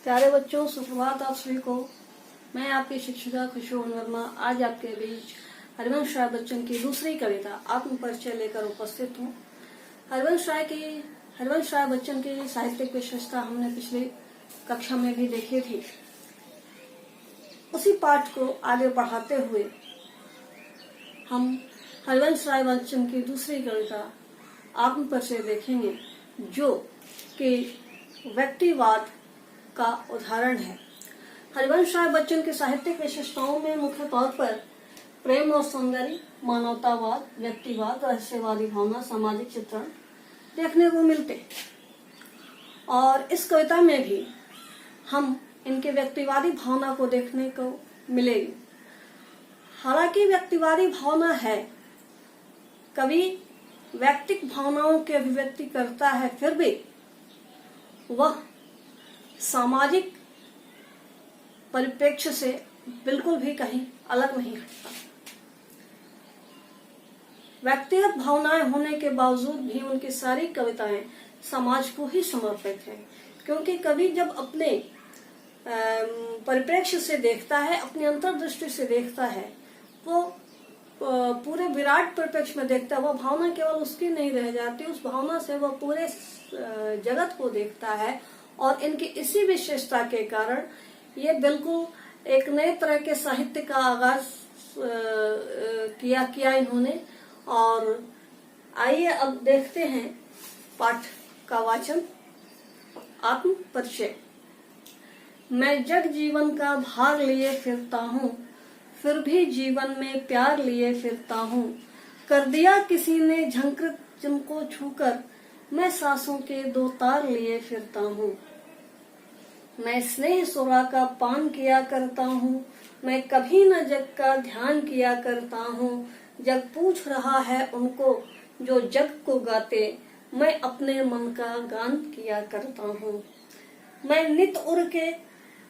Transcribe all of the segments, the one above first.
प्यारे बच्चों, सुप्रभात आप सभी को। मैं आपकी शिक्षिका खुशबू वर्मा आज आपके बीच हरिवंश राय बच्चन की दूसरी कविता आत्म परिचय लेकर उपस्थित हूँ। हरिवंश राय बच्चन की साहित्यिक विशेषता हमने पिछली कक्षा में भी देखी थी। उसी पाठ को आगे बढ़ाते हुए हम हरिवंश राय बच्चन की दूसरी कविता आत्म परिचय देखेंगे, जो कि व्यक्तिवाद का उदाहरण है। हरिवंश राय बच्चन की साहित्यिक विशेषताओं में मुख्य तौर पर प्रेम और सौंदर्य, मानवतावाद, व्यक्तिवाद, रहस्यवादी भावना, सामाजिक चित्रण देखने को मिलते हैं। और इस कविता में भी हम इनके व्यक्तिवादी भावना को देखने को मिलेगी। हालांकि व्यक्तिवादी भावना है, कवि व्यक्तिक भावनाओं की अभिव्यक्ति करता है, फिर भी वह सामाजिक परिप्रेक्ष्य से बिल्कुल भी कहीं अलग नहीं हटता। व्यक्तिगत भावनाएं होने के बावजूद भी उनकी सारी कविताएं समाज को ही समर्पित हैं, क्योंकि कवि जब अपने परिप्रेक्ष्य से देखता है, अपनी अंतर्दृष्टि से देखता है, वो पूरे विराट परिप्रेक्ष्य में देखता है। वह भावना केवल उसकी नहीं रह जाती, उस भावना से वह पूरे जगत को देखता है। और इनकी इसी विशेषता के कारण ये बिल्कुल एक नए तरह के साहित्य का आगाज किया इन्होंने। और आइए अब देखते हैं पाठ का वाचन। आत्म परिचय। मैं जग जीवन का भार लिए फिरता हूँ, फिर भी जीवन में प्यार लिए फिरता हूँ। कर दिया किसी ने झंकृत जिनको छूकर, मैं सांसों के दो तार लिए फिरता हूँ। मैं स्नेह सुरा का पान किया करता हूँ, मैं कभी न जग का ध्यान किया करता हूँ। जग पूछ रहा है उनको जो जग को गाते, मैं अपने मन का गान किया करता हूँ। मैं नित उर के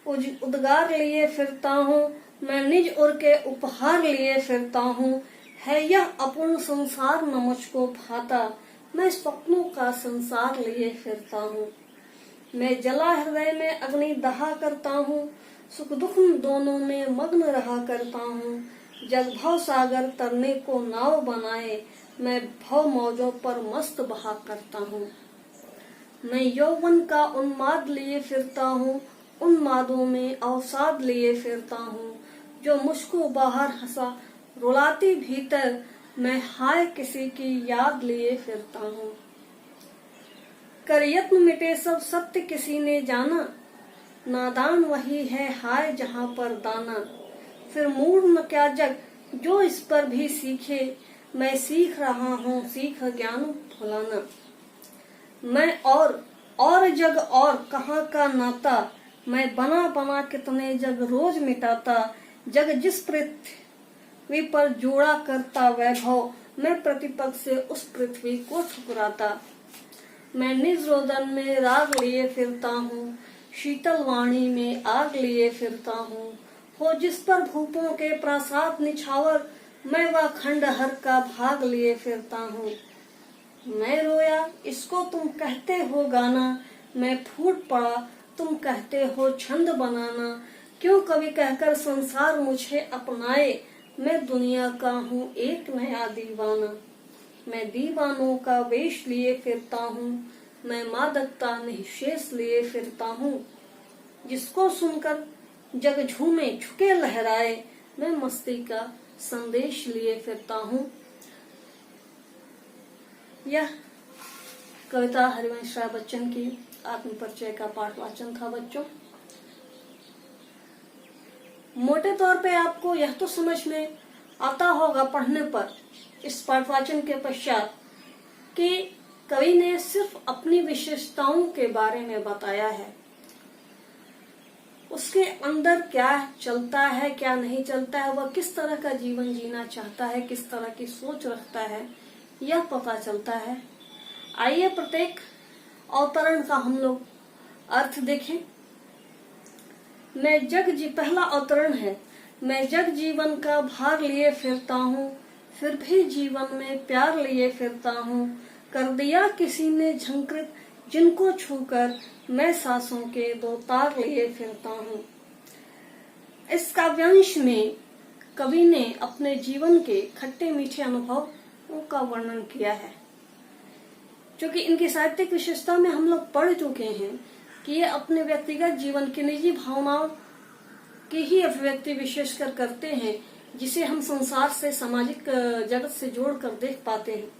उद्गार लिए फिरता हूँ, मैं निज उर के उपहार लिए फिरता हूँ। है यह अपूर्ण संसार न मुझको भाता, मैं स्वप्नों का संसार लिए फिरता हूँ। मैं जला हृदय में अग्नि दहा करता हूँ, सुख दुख दोनों में मग्न रहा करता हूँ। जग भव सागर तरने को नाव बनाए, मैं भव मौजों पर मस्त बहा करता हूँ। मैं यौवन का उन्माद लिए फिरता हूँ, उन्मादों में अवसाद लिए फिरता हूँ। जो मुझको बाहर हंसा रुलाती भीतर, मैं हाय किसी की याद लिए फिरता हूँ। कर यत्न मिटे सब सत्य किसी ने जाना, नादान वही है हाय जहाँ पर दाना। फिर मूढ़ न क्या जग जो इस पर भी सीखे, मैं सीख रहा हूँ सीख ज्ञान भुलाना। मैं और जग और कहाँ का नाता, मैं बना बना कितने जग रोज मिटाता। जग जिस पृथ्वी पर जोड़ा करता वैभव, मैं प्रतिपद से उस पृथ्वी को ठुकराता। मैं निज रोदन में राग लिए फिरता हूँ, शीतल वाणी में आग लिए फिरता हूँ। हो जिस पर भूपों के प्रासाद निछावर, मैं वह खंडहर का भाग लिए फिरता हूँ। मैं रोया इसको तुम कहते हो गाना, मैं फूट पड़ा तुम कहते हो छंद बनाना। क्यों कवि कहकर संसार मुझे अपनाए, मैं दुनिया का हूँ एक नया दीवाना। मैं दीवानों का वेश लिए फिरता हूँ, मैं मादकता निःशेष लिए फिरता हूँ। जिसको सुनकर जग झूमे झुके लहराए, मैं मस्ती का संदेश लिए फिरता हूँ। यह कविता हरिवंश राय बच्चन की आत्म परिचय का पाठ वाचन था। बच्चों, मोटे तौर पे आपको यह तो समझ में आता होगा पढ़ने पर इस पाठ वाचन के पश्चात कि कवि ने सिर्फ अपनी विशेषताओं के बारे में बताया है। उसके अंदर क्या चलता है, क्या नहीं चलता है, वह किस तरह का जीवन जीना चाहता है, किस तरह की सोच रखता है, यह पता चलता है। आइए प्रत्येक अवतरण का हम लोग अर्थ देखें। पहला अवतरण है, मैं जग जीवन का भार लिए फिरता हूँ, फिर भी जीवन में प्यार लिए फिरता हूँ। कर दिया किसी ने झंकृत जिनको छूकर मैं सांसों के दो तार लिए फिरता हूँ। इस काव्यांश में कवि ने अपने जीवन के खट्टे मीठे अनुभवों का वर्णन किया है, जो कि इनकी साहित्यिक विशेषता में हम लोग पढ़ चुके हैं कि ये अपने व्यक्तिगत जीवन की निजी भावनाओं की ही अभिव्यक्ति विशेषकर करते हैं, जिसे हम संसार से, सामाजिक जगत से जोड़कर देख पाते हैं।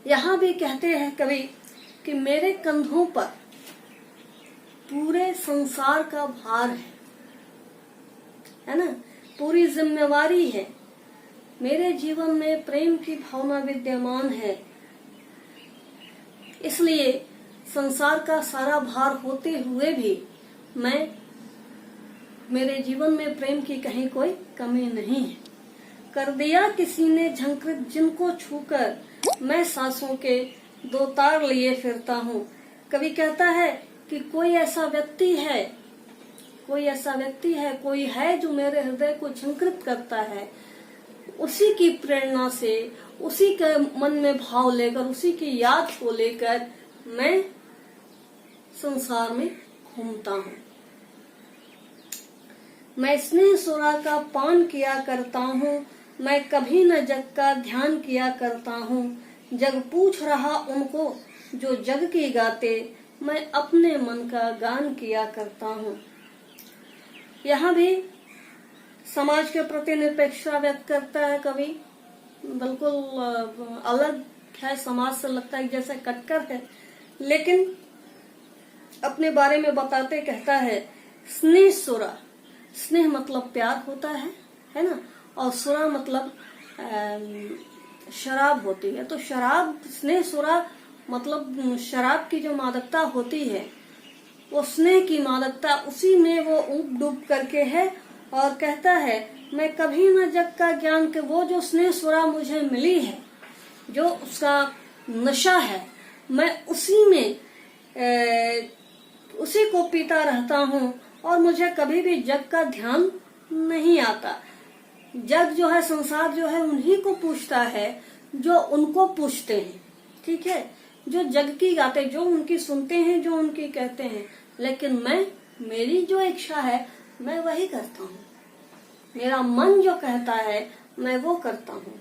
यहाँ भी कहते हैं कवि कि मेरे कंधों पर पूरे संसार का भार है ना, पूरी जिम्मेवारी है। मेरे जीवन में प्रेम की भावना विद्यमान है, इसलिए संसार का सारा भार होते हुए भी मेरे जीवन में प्रेम की कहीं कोई कमी नहीं है। कर दिया किसी ने झंकृत जिनको छूकर मैं सांसों के दो तार लिए फिरता हूँ। कवि कहता है कि कोई ऐसा व्यक्ति है, कोई है जो मेरे हृदय को झंकृत करता है। उसी की प्रेरणा से, उसी के मन में भाव लेकर, उसी की याद को लेकर मैं संसार में घूमता हूँ। मैं स्नेह सुरा का पान किया करता हूँ, मैं कभी न जग का ध्यान किया करता हूँ। जग पूछ रहा उनको जो जग की गाते, मैं अपने मन का गान किया करता हूँ। यहाँ भी समाज के प्रति निरपेक्षता व्यक्त करता है कवि। बिल्कुल अलग है, समाज से लगता है जैसे कटकर है, लेकिन अपने बारे में बताते कहता है स्नेह सुरा। स्नेह मतलब प्यार होता है ना, और सुरा मतलब शराब होती है। तो शराब, स्नेह सुरा मतलब शराब की जो मादकता होती है, वो स्नेह की मादकता, उसी में वो ऊब डूब करके है। और कहता है मैं कभी न जग का ज्ञान के, वो जो स्नेह सुरा मुझे मिली है, जो उसका नशा है, मैं उसी में उसी को पीता रहता हूँ और मुझे कभी भी जग का ध्यान नहीं आता। जग जो है, संसार जो है, उन्हीं को पूछता है जो उनको पूछते हैं, ठीक है, जो जग की गाते, जो उनकी सुनते हैं, जो उनकी कहते हैं। लेकिन मेरी जो इच्छा है मैं वही करता हूँ, मेरा मन जो कहता है मैं वो करता हूँ।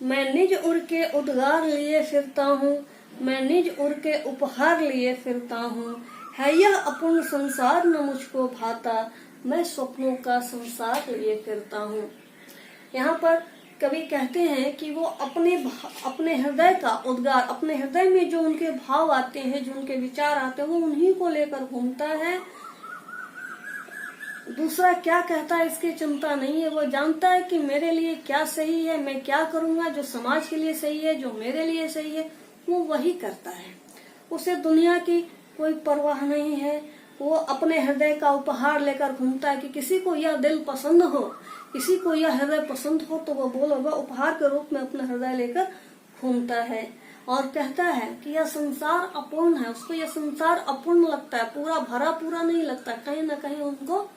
मैं निज उर के उद्गार लिए फिरता हूँ, मैं निज उर के उपहार लिए फिरता हूँ। है यह अपूर्ण संसार न मुझको भाता, मैं स्वप्नों का संसार लिए फिरता हूँ। यहाँ पर कवि कहते हैं कि वो अपने हृदय का उद्गार, अपने हृदय में जो उनके भाव आते हैं, जो उनके विचार आते हैं, वो उन्हीं को लेकर घूमता है। दूसरा क्या कहता है इसकी चिंता नहीं है। वो जानता है कि मेरे लिए क्या सही है, मैं क्या करूंगा, जो समाज के लिए सही है, जो मेरे लिए सही है, वो वही करता है। उसे दुनिया की कोई परवाह नहीं है। वो अपने हृदय का उपहार लेकर घूमता है कि किसी को यह दिल पसंद हो, किसी को यह हृदय पसंद हो, तो वो बोलेगा, उपहार के रूप में अपना हृदय लेकर घूमता है। और कहता है कि यह संसार अपूर्ण है, उसको यह संसार अपूर्ण लगता है, पूरा भरा पूरा नहीं लगता, कहीं ना कहीं उनको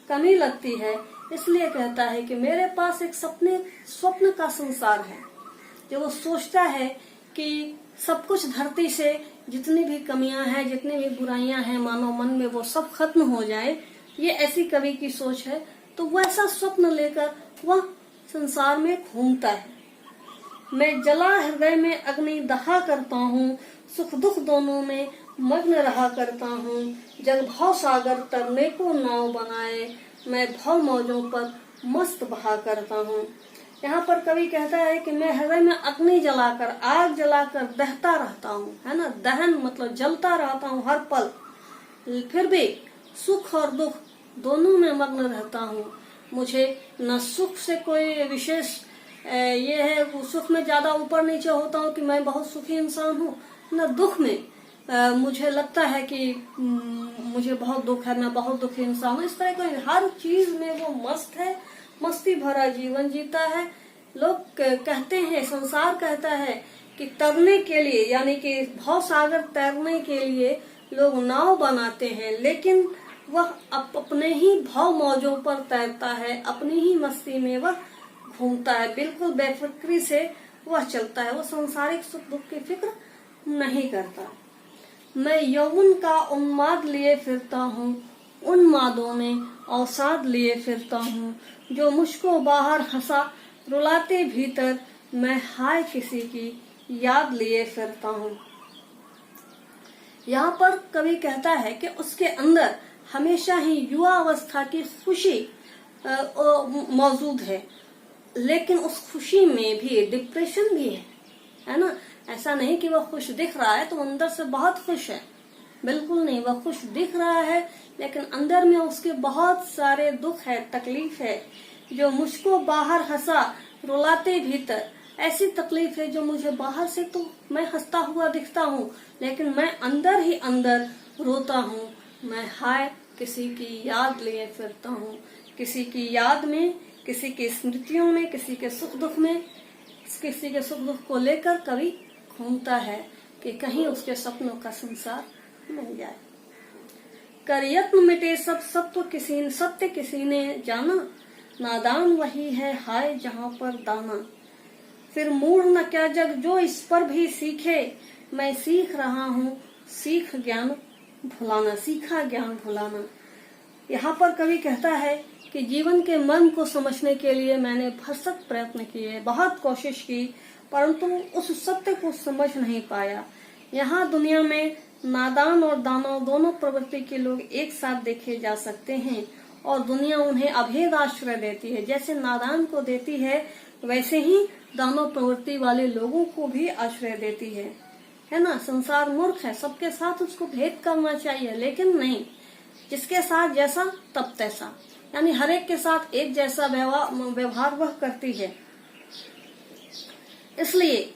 कमी लगती है। इसलिए कहता है कि मेरे पास एक स्वप्न का संसार है, जो वो सोचता है कि सब कुछ धरती से, जितनी भी कमियां हैं, जितनी भी बुराइयां हैं मानव मन में, वो सब खत्म हो जाए। ये ऐसी कवि की सोच है। तो वैसा स्वप्न लेकर वह संसार में घूमता है। मैं जला हृदय में अग्नि दहा करता हूँ, सुख दुख दोनों में मग्न रहा करता हूँ। जग भव सागर तरने को नाव बनाए, मैं भव मौजों पर मस्त बहा करता हूँ। यहाँ पर कवि कहता है कि मैं हृदय में अग्नि जलाकर, आग जलाकर दहता रहता हूँ, है ना, दहन मतलब जलता रहता हूँ हर पल, फिर भी सुख और दुख दोनों में मग्न रहता हूँ। मुझे न सुख से कोई विशेष ये है, सुख में ज्यादा ऊपर नीचे होता हूँ कि मैं बहुत सुखी इंसान हूँ, न दुख में मुझे लगता है कि मुझे बहुत दुख है, मैं बहुत दुखी इंसान हूँ। इस तरह का हर चीज में वो मस्त है, मस्ती भरा जीवन जीता है। लोग कहते हैं, संसार कहता है कि तरने के लिए, यानी कि भव सागर तैरने के लिए लोग नाव बनाते हैं, लेकिन वह अपने ही भव मौजों पर तैरता है, अपनी ही मस्ती में वह घूमता है, बिल्कुल बेफिक्री से वह चलता है। वो सांसारिक सुख दुख की फिक्र नहीं करता। मैं यौवन का उन्माद लिए फिरता हूँ, उन्मादों में अवसाद लिए फिरता हूँ, जो मुझको बाहर हंसा रुलाते भीतर मैं हाय किसी की याद लिए फिरता हूँ। यहाँ पर कवि कहता है कि उसके अंदर हमेशा ही युवा अवस्था की खुशी मौजूद है, लेकिन उस खुशी में भी डिप्रेशन भी है ना। ऐसा नहीं कि वह खुश दिख रहा है तो अंदर से बहुत खुश है, बिल्कुल नहीं। वह खुश दिख रहा है लेकिन अंदर में उसके बहुत सारे दुख है, तकलीफ है। जो मुझको बाहर हंसा रुलाते भीतर, ऐसी तकलीफ है जो मुझे बाहर से तो मैं हंसता हुआ दिखता हूँ, लेकिन मैं अंदर ही अंदर रोता हूँ। मैं हाय किसी की याद लिए फिरता हूँ, किसी की याद में, किसी की स्मृतियों में, किसी के सुख दुख में, किसी के सुख दुख को लेकर कवि घूमता है कि कहीं उसके सपनों का संसार मिल जाए। कर यत्न मिटे सब सत्य किसी ने जाना, नादान वही है हाय जहाँ पर दाना। फिर मूढ़ न क्या जग जो इस पर भी सीखे, मैं सीख रहा हूँ सीखा ज्ञान भुलाना। यहाँ पर कवि कहता है कि जीवन के मर्म को समझने के लिए मैंने भरसक प्रयत्न किए, बहुत कोशिश की, परंतु उस सत्य को समझ नहीं पाया। यहाँ दुनिया में नादान और दानव दोनों प्रवृत्ति के लोग एक साथ देखे जा सकते हैं और दुनिया उन्हें अभेद आश्रय देती है। जैसे नादान को देती है वैसे ही दानव प्रवृत्ति वाले लोगों को भी आश्रय देती है ना। संसार मूर्ख है, सबके साथ उसको भेद करना चाहिए, लेकिन नहीं, जिसके साथ जैसा तब तैसा, यानी हर एक के साथ एक जैसा व्यवहार वह करती है। इसलिए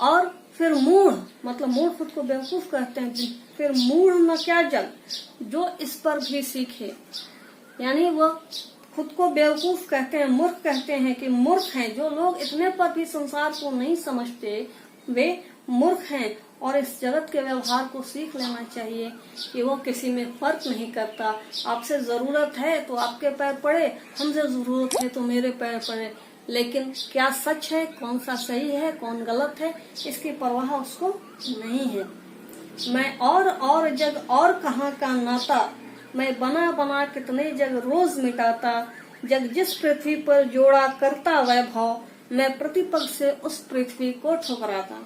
और फिर मूढ़ मतलब मूढ़ खुद को बेवकूफ कहते हैं। फिर मूढ़ न क्या जग जो इस पर भी सीखे, यानी वह खुद को बेवकूफ कहते हैं, मूर्ख कहते हैं कि मूर्ख हैं जो लोग इतने पर भी संसार को नहीं समझते, वे मूर्ख हैं। और इस जगत के व्यवहार को सीख लेना चाहिए कि वो किसी में फर्क नहीं करता। आपसे जरूरत है तो आपके पैर पड़े, हमसे जरूरत है तो मेरे पैर पड़े, लेकिन क्या सच है, कौन सा सही है, कौन गलत है, इसकी परवाह उसको नहीं है। मैं और जग और कहाँ का नाता, मैं बना बना कितने जग रोज मिटाता। जग जिस पृथ्वी पर जोड़ा करता वैभव, मैं प्रतिपग से उस पृथ्वी को ठुकराता।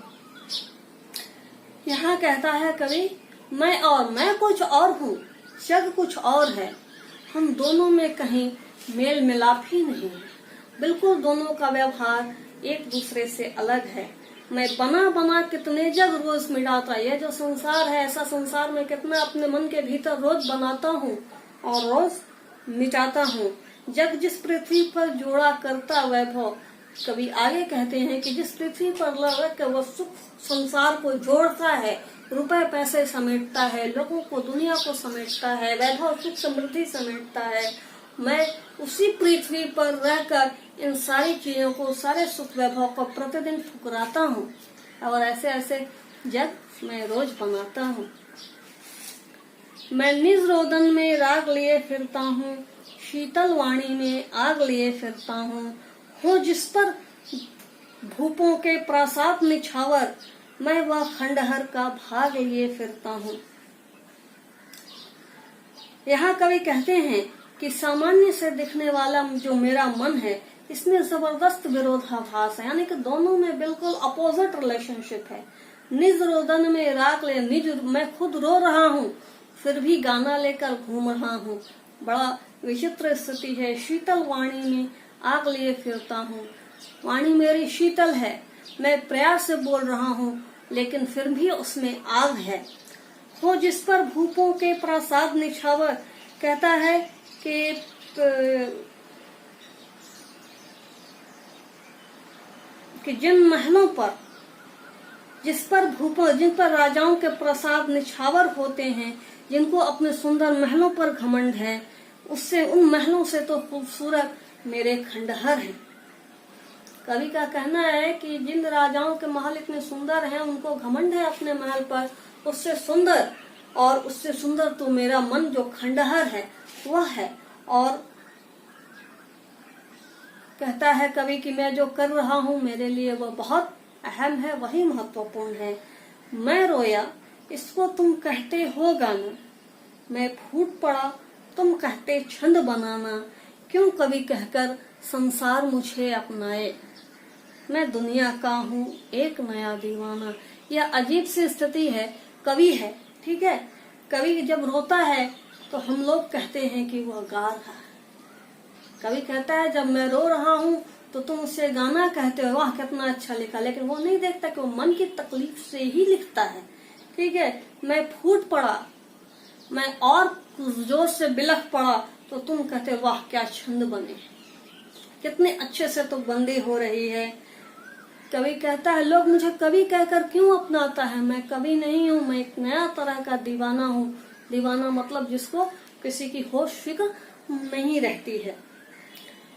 यहाँ कहता है कवि, मैं कुछ और हूँ, जग कुछ और है, हम दोनों में कहीं मेल मिलाप ही नहीं है। बिल्कुल दोनों का व्यवहार एक दूसरे से अलग है। मैं बना बना कितने जग रोज मिटाता, यह जो संसार है, ऐसा संसार में कितना अपने मन के भीतर रोज बनाता हूँ और रोज मिटाता हूँ। जग जिस पृथ्वी पर जोड़ा करता वैभव, कभी आगे कहते हैं कि जिस पृथ्वी पर लग वह सुख संसार को जोड़ता है, रुपए पैसे समेटता है, लोगों को दुनिया को समेटता है, वैभव सुख समृद्धि समेटता है, मैं उसी पृथ्वी पर रहकर इन सारी चीजों को, सारे सुख वैभव को प्रतिदिन ठुकराता हूँ और ऐसे ऐसे जग मैं रोज बनाता हूँ। मैं निज रोदन में राग लिए फिरता हूँ, शीतल वाणी में आग लिए फिरता हूँ जिस पर भूपों के प्रासाद निछावर, मैं वह खंडहर का भाग लिए फिरता हूँ। यहाँ कवि कहते हैं कि सामान्य से दिखने वाला जो मेरा मन है, इसमें जबरदस्त विरोधाभास है, यानी कि दोनों में बिल्कुल अपोजिट रिलेशनशिप है। निज रोदन में राग ले, निज मैं खुद रो रहा हूँ फिर भी गाना लेकर घूम रहा हूँ, बड़ा विचित्र स्थिति है। शीतल वाणी में आग लिए फिरता हूँ, वाणी मेरी शीतल है, मैं प्रयास से बोल रहा हूँ लेकिन फिर भी उसमें आग है। हो जिस पर भूपों के प्रासाद निछावर, कहता है कि जिन महलों पर, जिन पर राजाओं के प्रासाद निछावर होते हैं, जिनको अपने सुंदर महलों पर घमंड है, उससे उन महलों से तो खूबसूरत मेरे खंडहर हैं। कवि का कहना है कि जिन राजाओं के महल इतने सुंदर हैं, उनको घमंड है अपने महल पर, उससे सुंदर तो मेरा मन जो खंडहर है वह है। और कहता है कवि कि मैं जो कर रहा हूँ मेरे लिए वह बहुत अहम है वही महत्वपूर्ण है। मैं रोया इसको तुम कहते हो गाना, मैं फूट पड़ा तुम कहते छंद बनाना, क्यों कवि कहकर संसार मुझे अपनाए, मैं दुनिया का हूँ एक नया दीवाना। यह अजीब सी स्थिति है। कवि है, ठीक है, कवि जब रोता है तो हम लोग कहते हैं कि वह गा रहा है। कवि कहता है जब मैं रो रहा हूँ तो तुम उसे गाना कहते हो, वाह कितना अच्छा लिखा, लेकिन वो नहीं देखता कि वो मन की तकलीफ से ही लिखता है। ठीक है, मैं फूट पड़ा, मैं और जोर से बिलख पड़ा तो तुम कहते वाह क्या छंद बने, कितने अच्छे से तो बंदी हो रही है। कवि कहता है लोग मुझे कवि कहकर क्यों अपनाता है, मैं कवि नहीं हूँ, मैं एक नया तरह का दीवाना हूँ। दीवाना मतलब जिसको किसी की होश फिक्र नहीं रहती है।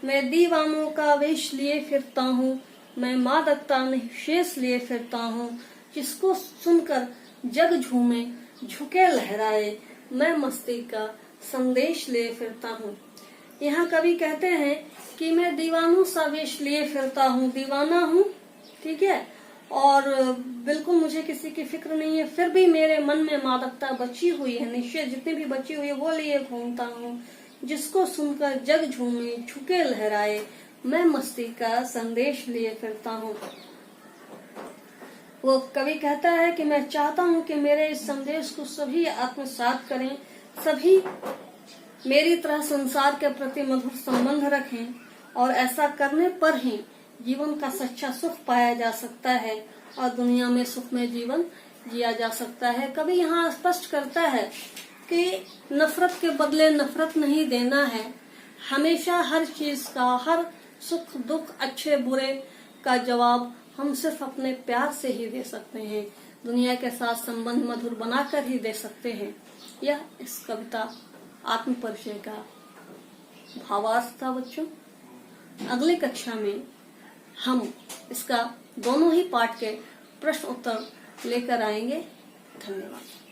मैं दीवानों का वेश लिए फिरता हूँ, मैं मादकता में शेष लिए फिरता हूँ, जिसको सुनकर जग झूमे झुके लहराए, मैं मस्ती का संदेश लिए फिरता हूँ। यहाँ कवि कहते हैं कि मैं दीवानों सा वेश लिए फिरता हूँ, दीवाना हूँ, ठीक है, और बिल्कुल मुझे किसी की फिक्र नहीं है, फिर भी मेरे मन में मादकता बची हुई है, निश्चय जितनी भी बची हुई है वो लिए घूमता हूँ, जिसको सुनकर जग झूमे झुके लहराए, मैं मस्ती का संदेश लिए फिरता हूँ। वो कवि कहता है कि मैं चाहता हूँ कि मेरे इस संदेश को सभी आत्मसात करें, सभी मेरी तरह संसार के प्रति मधुर संबंध रखें, और ऐसा करने पर ही जीवन का सच्चा सुख पाया जा सकता है और दुनिया में सुखमय जीवन जिया जा सकता है। कवि यहाँ स्पष्ट करता है कि नफरत के बदले नफरत नहीं देना है। हमेशा हर चीज का, हर सुख दुख अच्छे बुरे का जवाब हम सिर्फ अपने प्यार से ही दे सकते हैं, दुनिया के साथ संबंध मधुर बनाकर ही दे सकते हैं। यह इस कविता आत्म परिचय का भावार्थ था। बच्चों, अगली कक्षा में हम इसका दोनों ही पाठ के प्रश्न उत्तर लेकर आएंगे। धन्यवाद।